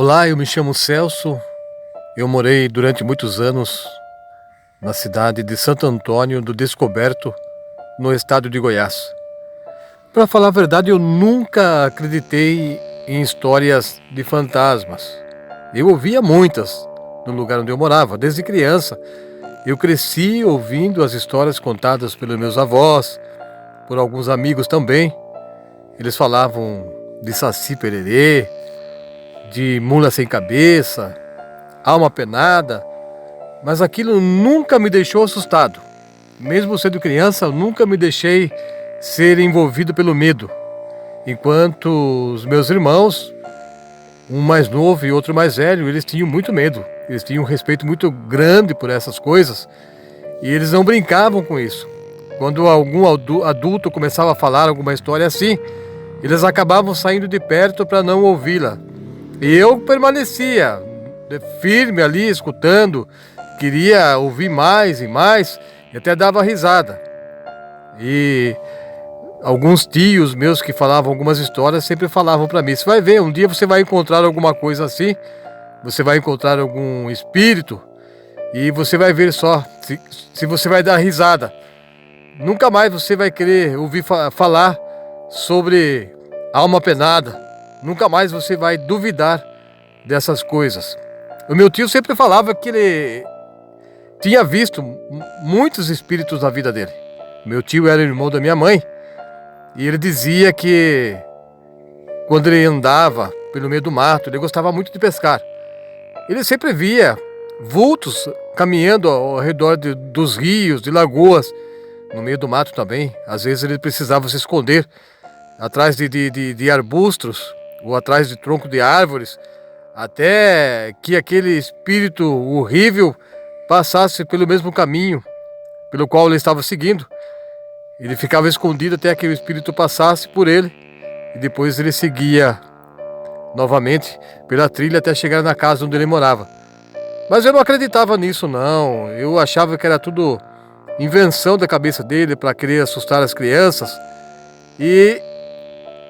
Olá, eu me chamo Celso. Eu morei durante muitos anos na cidade de Santo Antônio do Descoberto, no estado de Goiás. Para falar a verdade, eu nunca acreditei em histórias de fantasmas. Eu ouvia muitas no lugar onde eu morava, desde criança. Eu cresci ouvindo as histórias contadas pelos meus avós, por alguns amigos também. Eles falavam de Saci Pererê, de mula sem cabeça, alma penada, mas aquilo nunca me deixou assustado. Mesmo sendo criança, eu nunca me deixei ser envolvido pelo medo. Enquanto os meus irmãos, um mais novo e outro mais velho, eles tinham muito medo. Eles tinham um respeito muito grande por essas coisas e eles não brincavam com isso. Quando algum adulto começava a falar alguma história assim, eles acabavam saindo de perto para não ouvi-la. E eu permanecia firme ali, escutando, queria ouvir mais e mais, e até dava risada. E alguns tios meus que falavam algumas histórias sempre falavam para mim: você vai ver, um dia você vai encontrar alguma coisa assim, você vai encontrar algum espírito, e você vai ver só, se você vai dar risada. Nunca mais você vai querer ouvir falar sobre alma penada. Nunca mais você vai duvidar dessas coisas. O meu tio sempre falava que ele tinha visto muitos espíritos na vida dele. Meu tio era irmão da minha mãe e ele dizia que quando ele andava pelo meio do mato, ele gostava muito de pescar. Ele sempre via vultos caminhando ao redor dos rios, de lagoas, no meio do mato também. Às vezes ele precisava se esconder atrás de arbustos ou atrás de tronco de árvores, até que aquele espírito horrível passasse pelo mesmo caminho pelo qual ele estava seguindo. Ele ficava escondido até que o espírito passasse por ele e depois ele seguia novamente pela trilha até chegar na casa onde ele morava. Mas eu não acreditava nisso não, eu achava que era tudo invenção da cabeça dele para querer assustar as crianças. E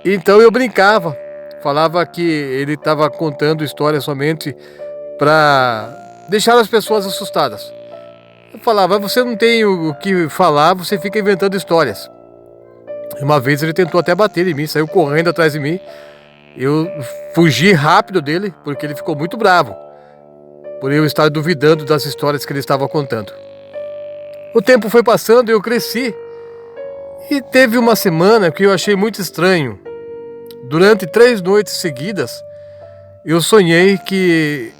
então eu brincava, falava que ele estava contando histórias somente para deixar as pessoas assustadas. Eu falava: você não tem o que falar, você fica inventando histórias. Uma vez ele tentou até bater em mim, saiu correndo atrás de mim. Eu fugi rápido dele, porque ele ficou muito bravo por eu estar duvidando das histórias que ele estava contando. O tempo foi passando e eu cresci. E teve uma semana que eu achei muito estranho. Durante 3 noites seguidas, eu sonhei que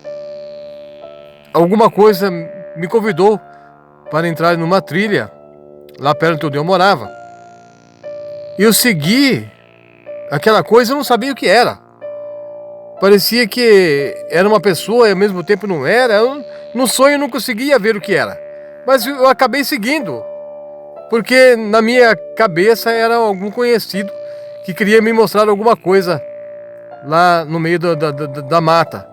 alguma coisa me convidou para entrar numa trilha lá perto de onde eu morava. Eu segui aquela coisa, eu não sabia o que era. Parecia que era uma pessoa e ao mesmo tempo não era. No sonho eu não conseguia ver o que era. Mas eu acabei seguindo, porque na minha cabeça era algum conhecido que queria me mostrar alguma coisa lá no meio da mata.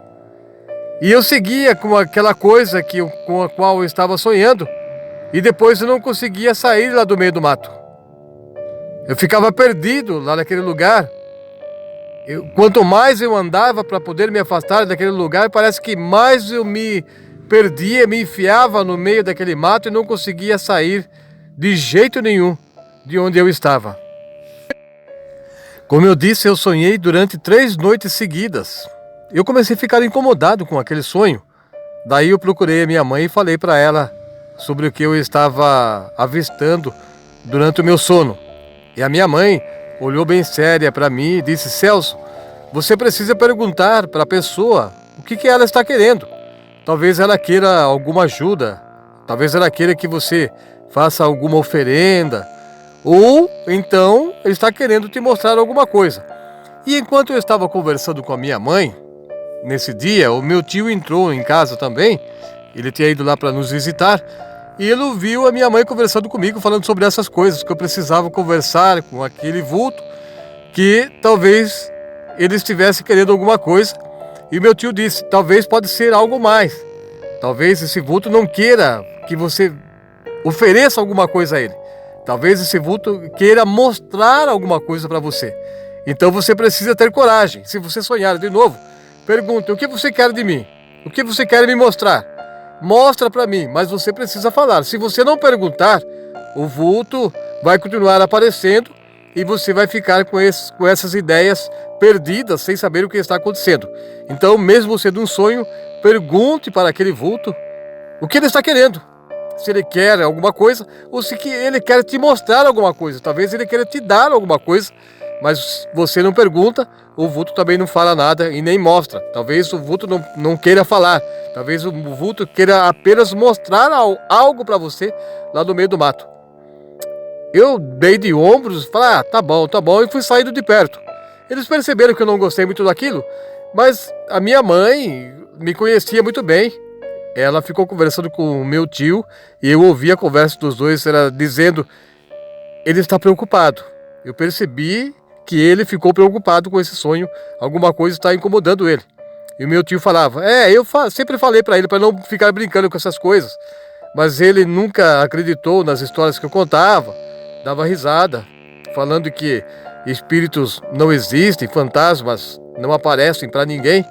E eu seguia com aquela coisa com a qual eu estava sonhando, e depois eu não conseguia sair lá do meio do mato. Eu ficava perdido lá naquele lugar. Quanto mais eu andava para poder me afastar daquele lugar, parece que mais eu me perdia, me enfiava no meio daquele mato e não conseguia sair de jeito nenhum de onde eu estava. Como eu disse, eu sonhei durante 3 noites seguidas. Eu comecei a ficar incomodado com aquele sonho. Daí eu procurei a minha mãe e falei para ela sobre o que eu estava avistando durante o meu sono. E a minha mãe olhou bem séria para mim e disse: Celso, você precisa perguntar para a pessoa o que ela está querendo. Talvez ela queira alguma ajuda, talvez ela queira que você faça alguma oferenda, ou então ele está querendo te mostrar alguma coisa. E enquanto eu estava conversando com a minha mãe, nesse dia, o meu tio entrou em casa também. Ele tinha ido lá para nos visitar e ele ouviu a minha mãe conversando comigo, falando sobre essas coisas, que eu precisava conversar com aquele vulto, que talvez ele estivesse querendo alguma coisa. E meu tio disse: talvez pode ser algo mais. Talvez esse vulto não queira que você ofereça alguma coisa a ele. Talvez esse vulto queira mostrar alguma coisa para você. Então você precisa ter coragem. Se você sonhar de novo, Pergunta: o que você quer de mim? O que você quer me mostrar? Mostra para mim, mas você precisa falar. Se você não perguntar, o vulto vai continuar aparecendo e você vai ficar com essas ideias perdidas, sem saber o que está acontecendo. Então, mesmo sendo um sonho, pergunte para aquele vulto o que ele está querendo. Se ele quer alguma coisa ou se ele quer te mostrar alguma coisa. Talvez ele queira te dar alguma coisa, mas você não pergunta, o vulto também não fala nada e nem mostra. Talvez o vulto não queira falar. Talvez o vulto queira apenas mostrar algo para você lá no meio do mato. Eu dei de ombros, falei: tá bom, e fui saindo de perto. Eles perceberam que eu não gostei muito daquilo, mas a minha mãe me conhecia muito bem. Ela ficou conversando com o meu tio e eu ouvi a conversa dos dois, ela dizendo: ele está preocupado. Eu percebi que ele ficou preocupado com esse sonho, alguma coisa está incomodando ele. E o meu tio falava: eu sempre falei para ele para não ficar brincando com essas coisas, mas ele nunca acreditou nas histórias que eu contava, dava risada, falando que espíritos não existem, fantasmas não aparecem para ninguém.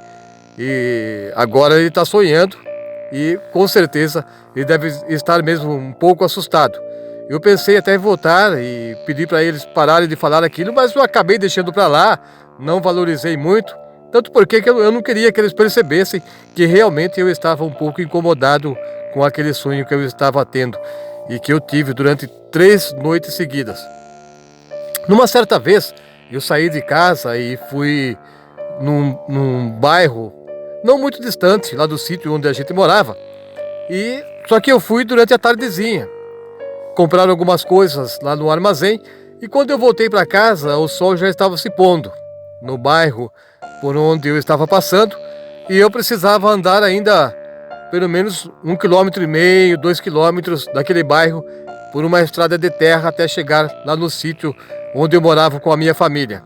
E agora ele está sonhando e com certeza ele deve estar mesmo um pouco assustado. Eu pensei até em voltar e pedir para eles pararem de falar aquilo, mas eu acabei deixando para lá, não valorizei muito, tanto porque eu não queria que eles percebessem que realmente eu estava um pouco incomodado com aquele sonho que eu estava tendo e que eu tive durante 3 noites seguidas. Numa certa vez, eu saí de casa e fui num bairro não muito distante lá do sítio onde a gente morava, só que eu fui durante a tardezinha comprar algumas coisas lá no armazém e quando eu voltei para casa o sol já estava se pondo no bairro por onde eu estava passando e eu precisava andar ainda pelo menos 1,5 km, 2 km daquele bairro por uma estrada de terra até chegar lá no sítio onde eu morava com a minha família.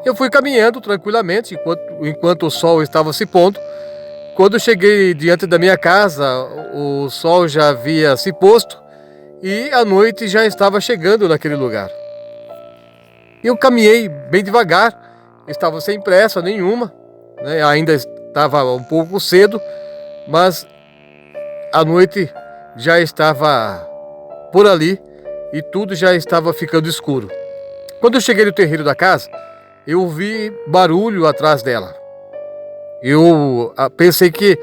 Eu fui caminhando tranquilamente enquanto o sol estava se pondo. Quando cheguei diante da minha casa, o sol já havia se posto e a noite já estava chegando naquele lugar. Eu caminhei bem devagar, estava sem pressa nenhuma, né? Ainda estava um pouco cedo, mas a noite já estava por ali e tudo já estava ficando escuro. Quando eu cheguei no terreiro da casa, eu ouvi barulho atrás dela. Eu pensei que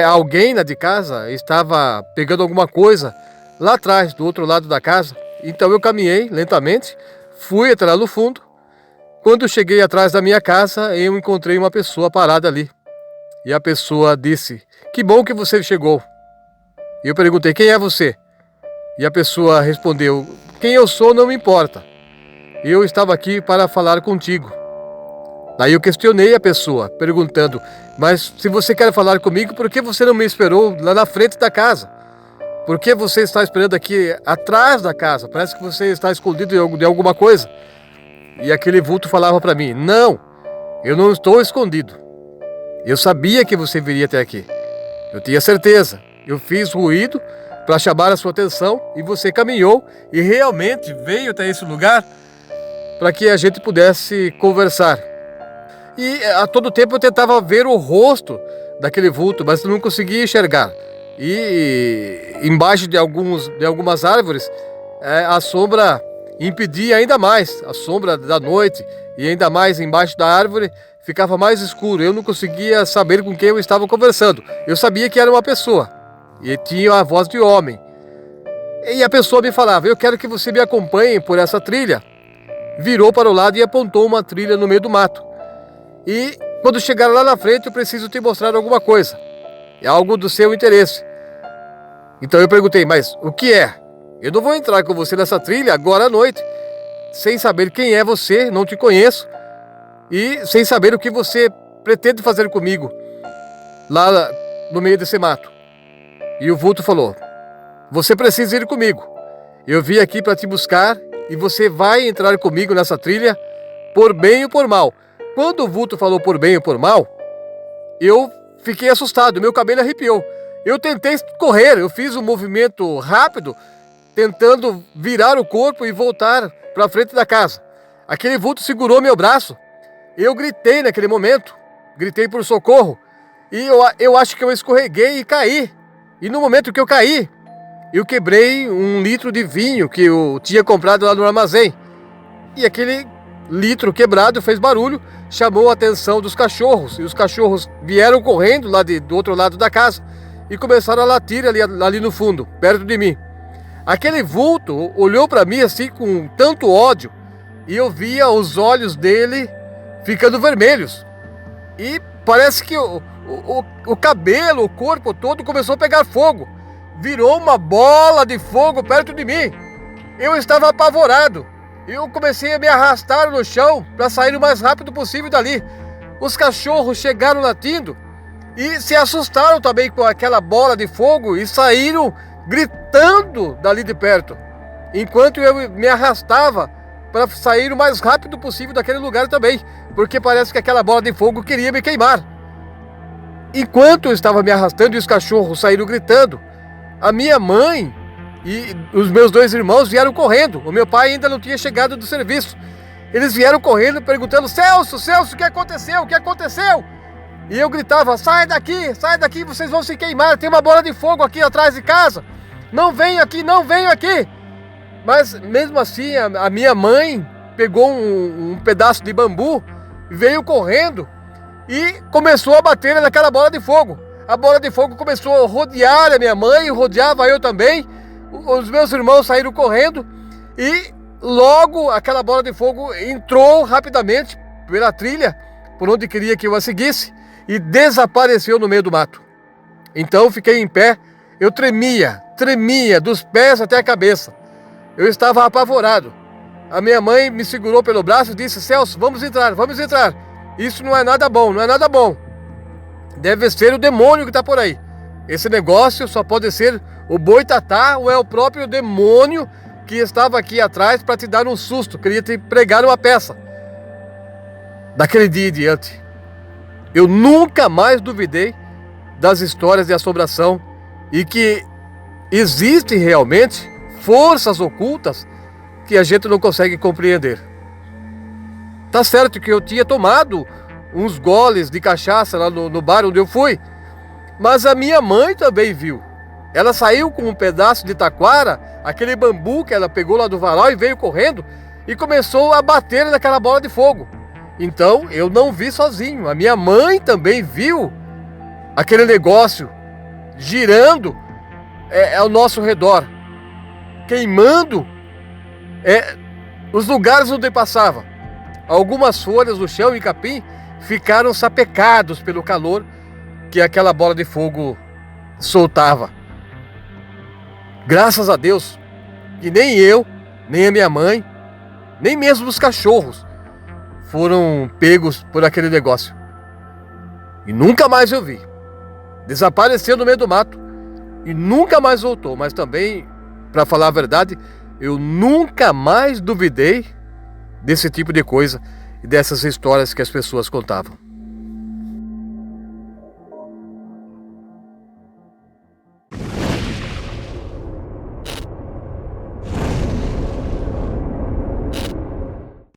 alguém lá de casa estava pegando alguma coisa lá atrás, do outro lado da casa. Então eu caminhei lentamente, fui até lá no fundo. Quando eu cheguei atrás da minha casa, eu encontrei uma pessoa parada ali. E a pessoa disse: que bom que você chegou. E eu perguntei: quem é você? E a pessoa respondeu: quem eu sou não me importa. Eu estava aqui para falar contigo. Daí eu questionei a pessoa, perguntando: mas se você quer falar comigo, por que você não me esperou lá na frente da casa? Por que você está esperando aqui atrás da casa? Parece que você está escondido de alguma coisa. E aquele vulto falava para mim: não, eu não estou escondido. Eu sabia que você viria até aqui. Eu tinha certeza. Eu fiz ruído para chamar a sua atenção e você caminhou e realmente veio até esse lugar para que a gente pudesse conversar. E a todo tempo eu tentava ver o rosto daquele vulto, mas não conseguia enxergar. E embaixo de algumas árvores, a sombra impedia ainda mais, a sombra da noite, e ainda mais embaixo da árvore ficava mais escuro. Eu não conseguia saber com quem eu estava conversando. Eu sabia que era uma pessoa, e tinha a voz de homem. E a pessoa me falava: eu quero que você me acompanhe por essa trilha. Virou para o lado e apontou uma trilha no meio do mato. E quando chegar lá na frente eu preciso te mostrar alguma coisa. É algo do seu interesse. Então eu perguntei: mas o que é? Eu não vou entrar com você nessa trilha agora à noite, sem saber quem é você, não te conheço, e sem saber o que você pretende fazer comigo, lá no meio desse mato. E o vulto falou: você precisa ir comigo. Eu vim aqui para te buscar e você vai entrar comigo nessa trilha, por bem ou por mal. Quando o vulto falou por bem ou por mal, eu fiquei assustado, meu cabelo arrepiou. Eu tentei correr, eu fiz um movimento rápido, tentando virar o corpo e voltar para frente da casa. Aquele vulto segurou meu braço. Eu gritei naquele momento, gritei por socorro e eu acho que eu escorreguei e caí. E no momento que eu caí, eu quebrei 1 litro de vinho que eu tinha comprado lá no armazém. E aquele litro quebrado fez barulho, chamou a atenção dos cachorros. E os cachorros vieram correndo lá do outro lado da casa e começaram a latir ali no fundo, perto de mim. Aquele vulto olhou para mim assim com tanto ódio e eu via os olhos dele ficando vermelhos. E parece que o cabelo, o corpo todo começou a pegar fogo. Virou uma bola de fogo perto de mim. Eu estava apavorado. Eu comecei a me arrastar no chão para sair o mais rápido possível dali. Os cachorros chegaram latindo e se assustaram também com aquela bola de fogo e saíram gritando dali de perto. Enquanto eu me arrastava para sair o mais rápido possível daquele lugar também, porque parece que aquela bola de fogo queria me queimar. Enquanto eu estava me arrastando e os cachorros saíram gritando, a minha mãe e os meus 2 irmãos vieram correndo. O meu pai ainda não tinha chegado do serviço. Eles vieram correndo perguntando: Celso, o que aconteceu? O que aconteceu? E eu gritava: sai daqui, vocês vão se queimar, tem uma bola de fogo aqui atrás de casa. Não venham aqui, não venham aqui. Mas mesmo assim, a minha mãe pegou um pedaço de bambu, veio correndo e começou a bater naquela bola de fogo. A bola de fogo começou a rodear a minha mãe, rodeava eu também. Os meus irmãos saíram correndo e logo aquela bola de fogo entrou rapidamente pela trilha, por onde queria que eu a seguisse, e desapareceu no meio do mato. Então fiquei em pé, eu tremia dos pés até a cabeça. Eu estava apavorado. A minha mãe me segurou pelo braço e disse: Celso, vamos entrar. Isso não é nada bom, Deve ser o demônio que está por aí. Esse negócio só pode ser o boitatá ou é o próprio demônio que estava aqui atrás para te dar um susto, queria te pregar uma peça. Daquele dia em diante, eu nunca mais duvidei das histórias de assombração e que existem realmente forças ocultas que a gente não consegue compreender. Tá certo que eu tinha tomado uns goles de cachaça lá no bar onde eu fui, mas a minha mãe também viu. Ela saiu com um pedaço de taquara, aquele bambu que ela pegou lá do varal, e veio correndo e começou a bater naquela bola de fogo. Então eu não vi sozinho, a minha mãe também viu aquele negócio girando ao nosso redor, queimando os lugares onde passava. Algumas folhas do chão e capim ficaram sapecados pelo calor que aquela bola de fogo soltava. Graças a Deus que nem eu, nem a minha mãe, nem mesmo os cachorros foram pegos por aquele negócio. E nunca mais eu vi. Desapareceu no meio do mato e nunca mais voltou. Mas também, para falar a verdade, eu nunca mais duvidei desse tipo de coisa e dessas histórias que as pessoas contavam.